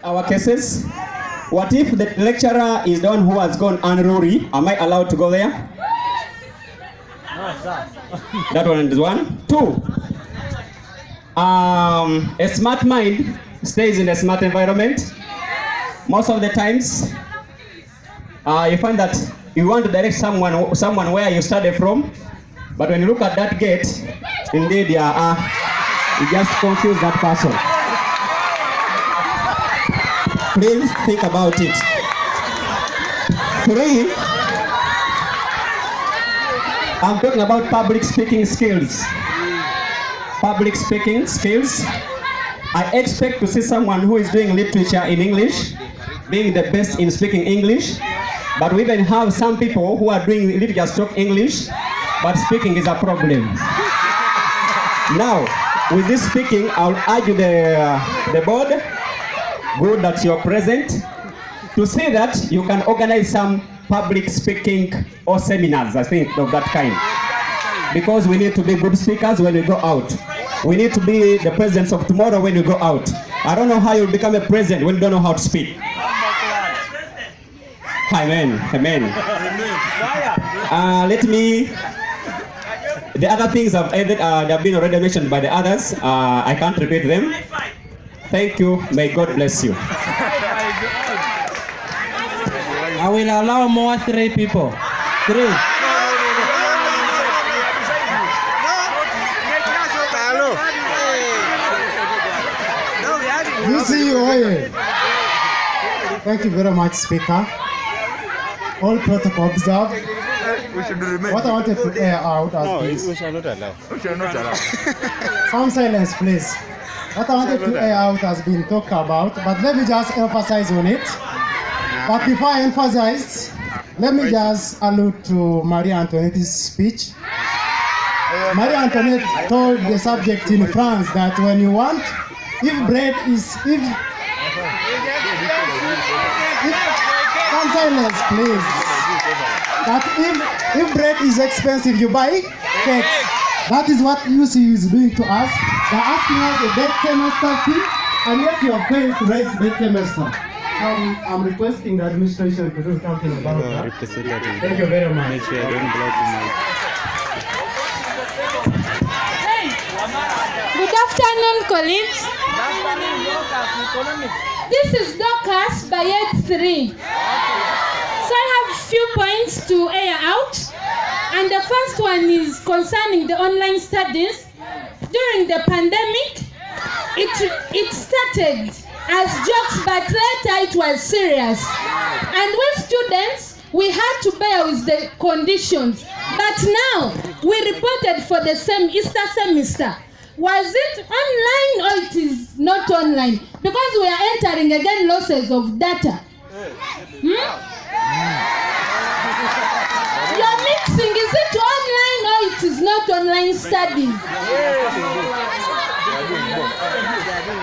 our cases. What if the lecturer is the one who has gone unruly? Am I allowed to go there? No, sir. That one is one. Two, a smart mind stays in a smart environment. Most of the times, you find that you want to direct someone where you started from, but when you look at that gate, indeed, you just confuse that person. Please think about it. Three, I'm talking about public speaking skills. Public speaking skills. I expect to see someone who is doing literature in English, being the best in speaking English, but we even have some people who are doing literature stroke English, but speaking is a problem. Now, with this speaking, I'll urge the board, good that you're present, to say that you can organize some public speaking or seminars, I think, of that kind. Because we need to be good speakers when we go out. We need to be the presidents of tomorrow when we go out. I don't know how you'll become a president when you don't know how to speak. Amen. Amen. The other things have been already mentioned by the others. I can't repeat them. Thank you. May God bless you. I will allow more 3 people. 3. Thank you very much, Speaker. All protocol observed. What I wanted to air out as We shall not allow. We shall not allow. some silence, please. What I wanted to air out has been talked about, but let me just emphasize on it. But before I emphasize, let me just allude to Marie Antoinette's speech. Marie Antoinette told the subject in France that when you want, some silence, please. That if bread is expensive, you buy cake. That is what UCU is doing to us. They're asking us a debt semester fee, and yet you are paying to raise debt semester. I'm requesting the administration to do something about that. Thank you very much. Good afternoon, colleagues. This is Dorcas by 3. So I have a few points to air out. And the first one is concerning the online studies. During the pandemic, it started as jokes, but later it was serious. And we students, we had to bear with the conditions. But now, we reported for the same Easter semester. Was it online or it is not online? Because we are entering again losses of data. You're mixing, is it online or it is not online studies?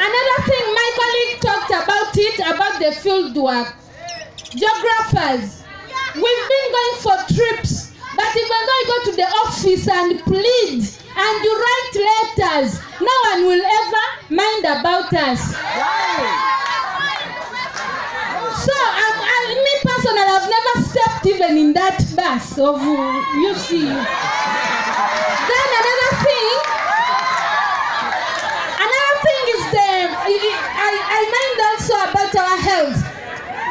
Another thing, my colleague talked about it, about the field work. Geographers, we've been going for trips, but even though you go to the office and plead, and you write letters, no one will ever mind about us. So, me personally, I've never stepped even in that bus of UCU. Then another thing is I mind also about our health.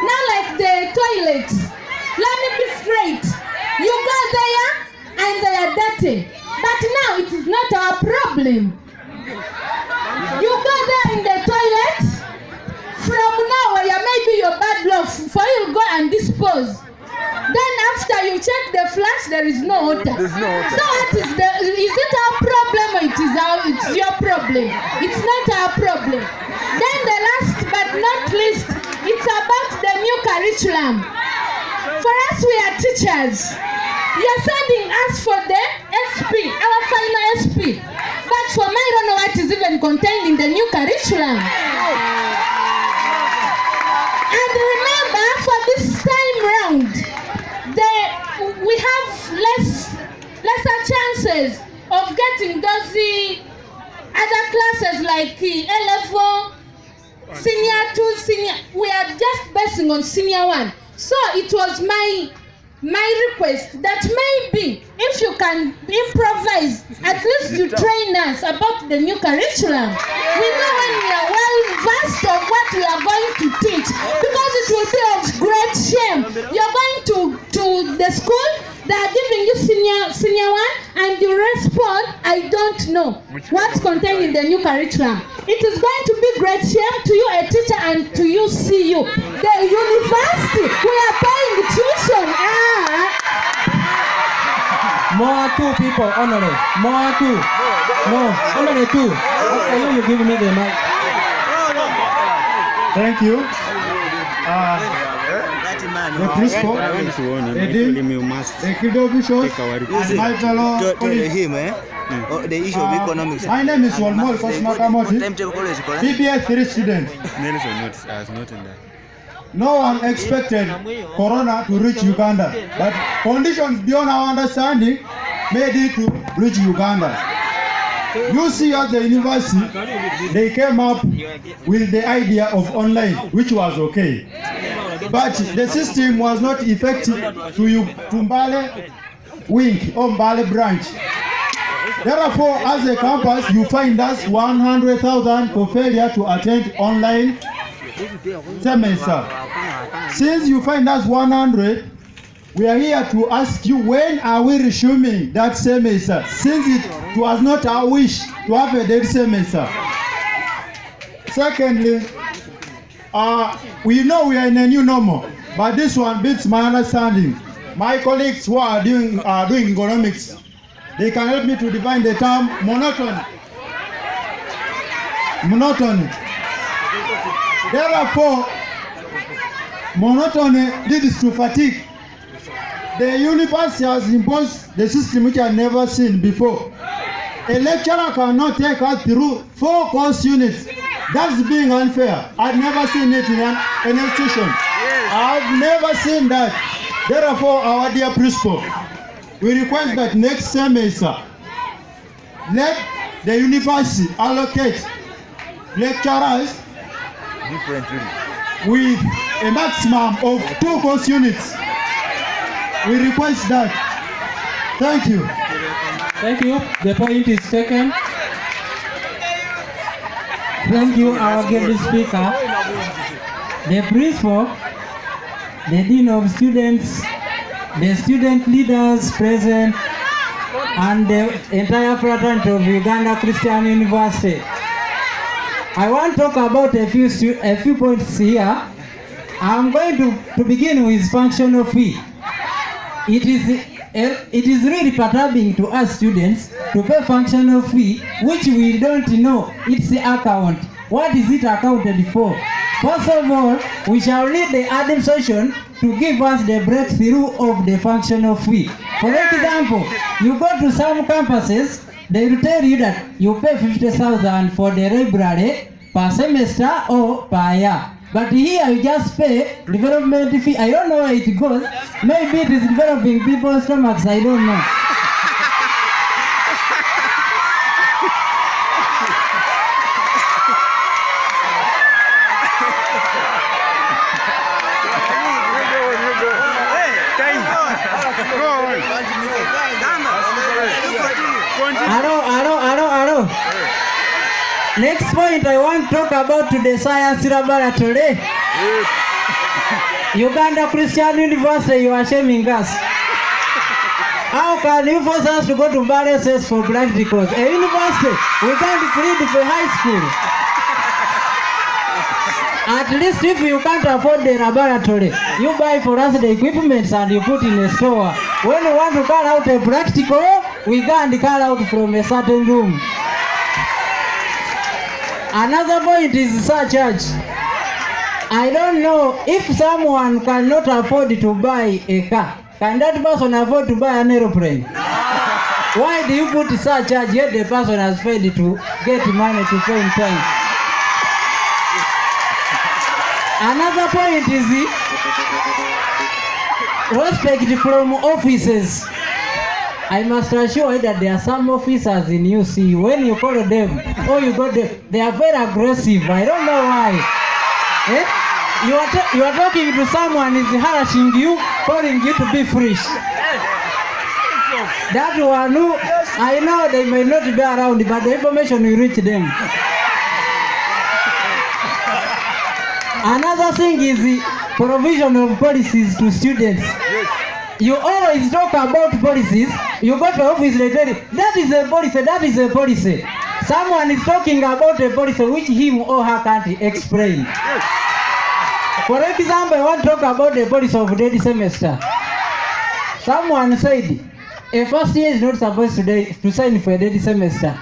Now, like the toilets, let me be straight. You go there and they are dirty. But now it is not our problem. You go there in the toilet, from now maybe your bad luck, for you go and dispose. Then after you check the flash, there is no water. There's no water. So is it our problem or it's your problem? It's not our problem. Then the last but not least, it's about the new curriculum. For us, we are teachers. You're sending us for the SP, our final SP. But for me, I don't know what is even contained in the new curriculum. And remember, for this time round, we have lesser chances of getting those other classes like A level, senior 2, senior. focusing on senior one. So it was my request that maybe if you can improvise, at least you train us about the new curriculum. We know when we are well versed of what we are going to teach, because it will be of great shame. You're going to the school, they are giving you senior one, and you respond, I don't know what's contained in the new curriculum. It is going to be great shame to you, a teacher, and to you, CU. The university, we are paying tuition. More two people, honorary. More two. No, honorary two. Okay, you give me the mic. Thank you. The principal, the dean, the kiddo officials, and my fellow colleagues. The issue of economics. My name is Walmol Kosmakamoti, BBS 3 student. No one expected Corona to reach Uganda, but conditions beyond our understanding made it to reach Uganda. You see, at the university, they came up with the idea of online, which was okay. But the system was not effective to Mbale wing or Mbale branch. Therefore, as a campus, you find us 100,000 for failure to attend online semester. Since you find us 100, we are here to ask you, when are we resuming that semester? Since it was not our wish to have a dead semester. Secondly, we know we are in a new normal, but this one beats my understanding. My colleagues who are doing economics, they can help me to define the term monotony. Monotony. Therefore, monotony leads to fatigue. The university has imposed the system which I have never seen before. A lecturer cannot take us through 4 course units. That's being unfair. I've never seen it in an institution. I've never seen that. Therefore, our dear principal, we request that next semester, let the university allocate lecturers with a maximum of 2 course units. We request that. Thank you. Thank you. The point is taken. Thank you, our guest speaker. The principal, the dean of students, the student leaders present, and the entire fraternity of Uganda Christian University. I want to talk about a few points here. I'm going to begin with functional fee. It is really perturbing to us students to pay functional fee which we don't know its account. What is it accounted for? First of all, we shall need the administration to give us the breakthrough of the functional fee. For example, you go to some campuses, they will tell you that you pay 50,000 for the library per semester or per year. But here you just pay development fee. I don't know where it goes. Maybe it is developing people's stomachs. I don't know. Hello. Next point I want to talk about the science laboratory. Uganda Christian University, you are shaming us. How can you force us to go to Mbale for practicals? A university, we can't plead for high school. At least if you can't afford the laboratory, you buy for us the equipment and you put in a store. When you want to call out a practical, we can't call out from a certain room. Another point is surcharge. I don't know if someone cannot afford to buy a car. Can that person afford to buy an aeroplane? Why do you put surcharge yet the person has failed to get money to pay in time? Another point is respect from offices. I must assure you that there are some officers in UC, when you call them or you go there, they are very aggressive. I don't know why. You are talking to someone is harassing you, calling you to be foolish. That one, who, I know they may not be around, but the information will reach them. Another thing is the provision of policies to students. You always talk about policies. You go to office, they tell you, that is a policy, that is a policy. Someone is talking about a policy which him or her can't explain. For example, I want to talk about the policy of dead semester. Someone said, a first year is not supposed to sign for a dead semester.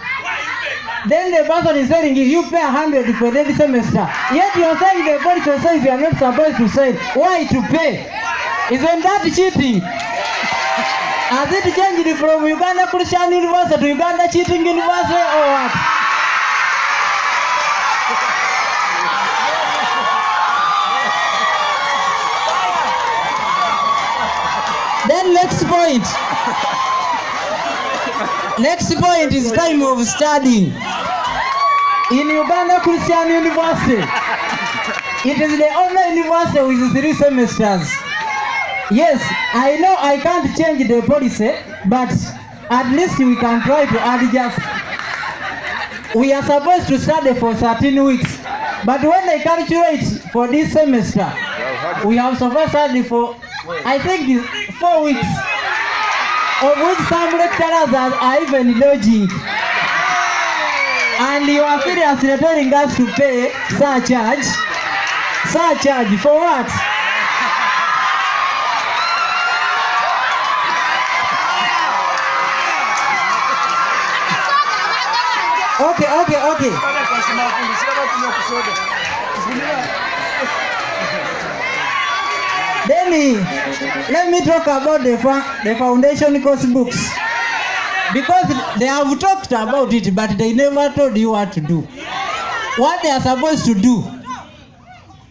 Then the person is telling you, you pay 100 for a dead semester. Yet you are saying the policy says you are not supposed to sign. Why to pay? Isn't that cheating? Has it changed from Uganda Christian University to Uganda Cheating University or what? Then next point. Next point is time of studying. In Uganda Christian University, it is the only university with 3 semesters. Yes, I know I can't change the policy, but at least we can try to adjust. We are supposed to study for 13 weeks, but when I calculate for this semester, we have supposed to study for, I think, 4 weeks, of which some lecturers are even lodging. And you are seriously telling us to pay surcharge? Surcharge for what? Okay. Then let me talk about the foundation course books. Because they have talked about it, but they never told you what to do. What they are supposed to do,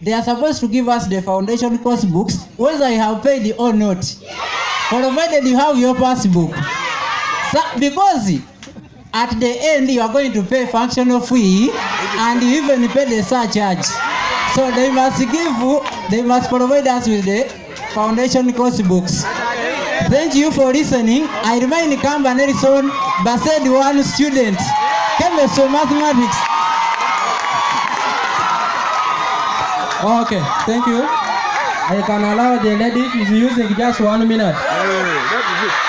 they are supposed to give us the foundation course books, whether you have paid or not, provided you have your passbook. So, because at the end you are going to pay functional fee and you even pay the surcharge. So they must provide us with the foundation course books. Thank you for listening. I remain Kamba Nelson, Based 1 student, chemistry, mathematics. Okay, thank you. I can allow the lady is using just 1 minute. That is it.